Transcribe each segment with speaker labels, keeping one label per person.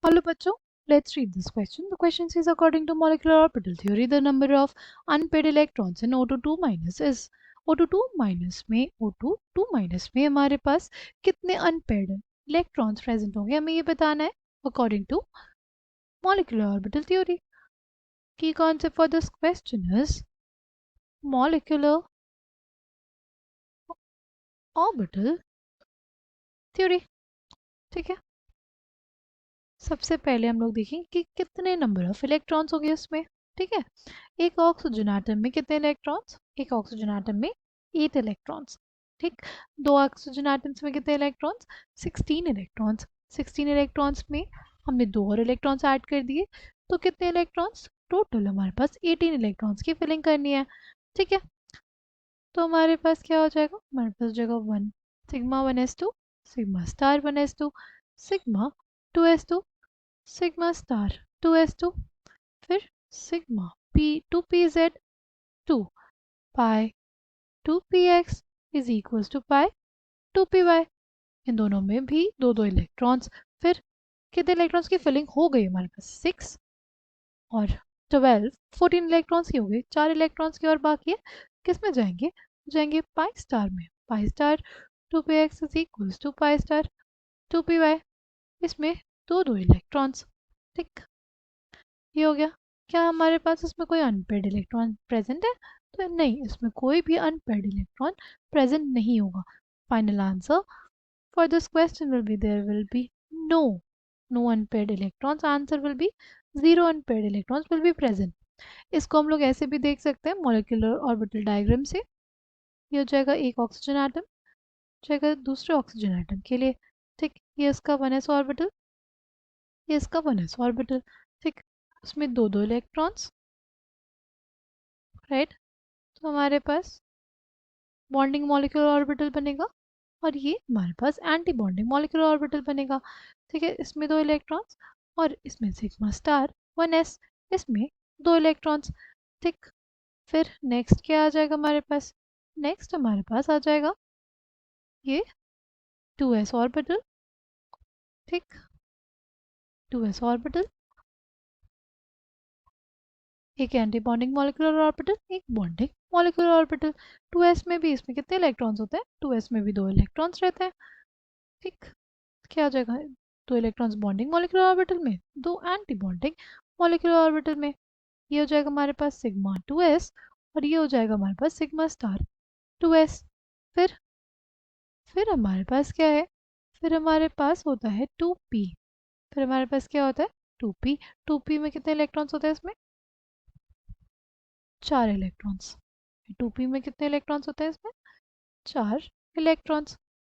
Speaker 1: Hello, bachcho. Let's read this question. The question says, according to molecular orbital theory, the number of unpaired electrons in O2 minus is O2 minus में O2 minus में हमारे पास कितने unpaired electrons present होंगे हमें ये बताना है according to molecular orbital theory. Key concept for this question is molecular orbital theory. ठीक है, सबसे पहले हम लोग देखेंगे कि कितने नंबर ऑफ इलेक्ट्रॉन्स होंगे उसमें. ठीक है, एक ऑक्सीजन एटम में कितने इलेक्ट्रॉन्स, एक ऑक्सीजन एटम में 8 इलेक्ट्रॉन्स. ठीक, दो ऑक्सीजन एटम्स में कितने इलेक्ट्रॉन्स, 16 इलेक्ट्रॉन्स. 16 इलेक्ट्रॉन्स में हमने दो और इलेक्ट्रॉन्स ऐड कर दिए, तो कितने इलेक्ट्रॉन्स, टोटल हमारे पास 18 इलेक्ट्रॉन्स की फिलिंग करनी है. ठीक है, तो हमारे पास क्या हो जाएगा, हमारे पास हो जाएगा 1 sigma 1s2 sigma star 1s2 sigma 2s2 sigma star 2s2, फिर sigma p 2pz 2 pi 2px is equals to pi 2py. इन दोनों में भी दो दो इलेक्ट्रॉन्स. फिर कितने इलेक्ट्रॉन्स की फिलिंग हो गई हमारे पास, 6 और 12 14 इलेक्ट्रॉन्स की हो गई. 4 इलेक्ट्रॉन्स की और बाकी है, किस में जाएंगे, जाएंगे पाई स्टार में. Pi star 2px is equals to pi star 2py. इसमें दो दो इलेक्ट्रॉन्स. ठीक, ये हो गया. क्या हमारे पास इसमें कोई अनपेड इलेक्ट्रॉन प्रेजेंट है, तो नहीं, इसमें कोई भी अनपेड इलेक्ट्रॉन प्रेजेंट नहीं होगा. Final answer for this question will be there will be no, no unpaid electrons. Answer will be 0 unpaid electrons will be present. इसको हम लोग ऐसे भी देख सकते हैं मॉलिक्यूलर ऑर्बिटल डायग्राम से. ये हो जाएगा एक ऑक्सीजन एटम, जाएगा दूसरे ऑक्सीजन एटम के लिए. ठीक, ये इसका 1s ऑर्बिटल, ये इसका 1s ऑर्बिटल. ठीक, उसमें दो दो इलेक्ट्रॉन्स, राइट. तो हमारे पास बॉन्डिंग मॉलिक्यूलर ऑर्बिटल बनेगा और ये हमारे पास एंटी बॉन्डिंग मॉलिक्यूलर ऑर्बिटल बनेगा. ठीक है, इसमें दो इलेक्ट्रॉन्स और इसमें सिग्मा स्टार 1s, इसमें दो इलेक्ट्रॉन्स. ठीक, फिर नेक्स्ट क्या आ जाएगा हमारे पास, नेक्स्ट हमारे पास आ जाएगा ये 2s ऑर्बिटल. ठीक, 2s ऑर्बिटल, एक एंटी बॉन्डिंग मॉलिक्यूलर ऑर्बिटल, एक बॉन्डिंग मॉलिक्यूलर ऑर्बिटल. 2s में भी, इसमें कितने इलेक्ट्रॉन्स होते हैं, 2s में भी दो इलेक्ट्रॉन्स रहते हैं. ठीक, क्या हो जाएगा, दो इलेक्ट्रॉन्स बॉन्डिंग मॉलिक्यूलर ऑर्बिटल में, दो एंटी बॉन्डिंग मॉलिक्यूलर ऑर्बिटल में. ये हो जाएगा हमारे पास सिग्मा 2s और ये हो जाएगा हमारे पास सिग्मा स्टार 2s. फिर हमारे पास क्या है, फिर हमारे पास होता है 2p. फिर हमारे पास क्या होता है 2p. 2p में कितने इलेक्ट्रॉन्स होते हैं, इसमें 4 इलेक्ट्रॉन्स. 2p में कितने इलेक्ट्रॉन्स होते हैं, इसमें 4 इलेक्ट्रॉन्स.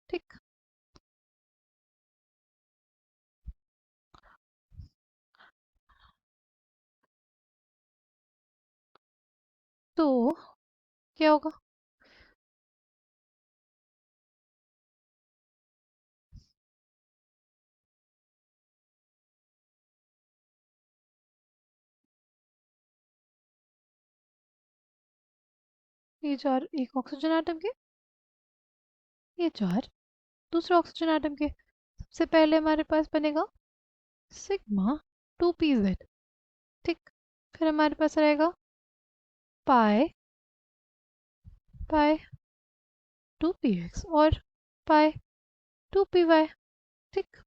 Speaker 1: ठीक, तो क्या होगा, ये 4 एक ऑक्सीजन एटम के, ये 4 दूसरे ऑक्सीजन एटम के. सबसे पहले हमारे पास बनेगा सिग्मा 2pz. ठीक, फिर हमारे पास रहेगा पाई पाई 2px और पाई 2py. ठीक,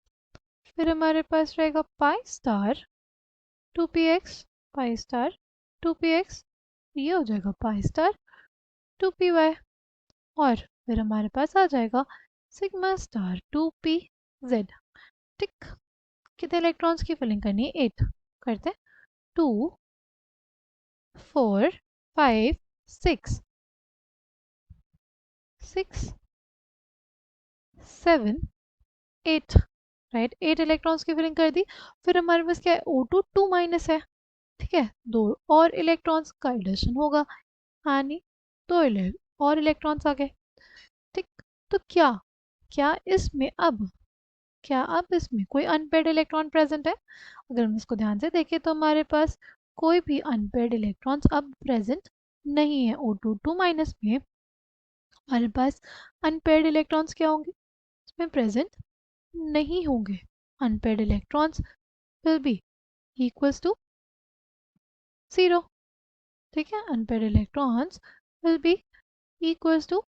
Speaker 1: फिर हमारे पास रहेगा पाई स्टार 2px, पाई स्टार 2px, ये हो जाएगा पाई स्टार 2py. और फिर हमारे पास आ जाएगा सिग्मा स्टार 2pz. ठीक, कितने इलेक्ट्रॉन्स की फिलिंग करनी है, 8 करते हैं. 2 4 5 6 6 7 8, राइट. 8 इलेक्ट्रॉन्स की फिलिंग कर दी. फिर हमारे पास क्या है, O2 2 माइनस है. ठीक है, दो और इलेक्ट्रॉन्स का एडिशन होगा, यानी दो और इलेक्ट्रॉन्स आ गए. ठीक, तो क्या क्या इसमें अब, क्या अब इसमें कोई अनपेड इलेक्ट्रॉन प्रेजेंट है. अगर हम इसको ध्यान से देखें तो हमारे पास कोई भी अनपेड इलेक्ट्रॉन्स अब प्रेजेंट नहीं है. O2 2 माइनस में हमारे पास अनपेड इलेक्ट्रॉन्स क्या होंगे, इसमें प्रेजेंट नहीं होंगे. Unpaired electrons will be equals to 0. ठीक है, unpaired electrons will be equals to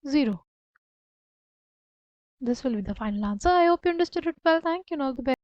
Speaker 1: 0. This will be the final answer. I hope you understood it well. Thank you and all the best.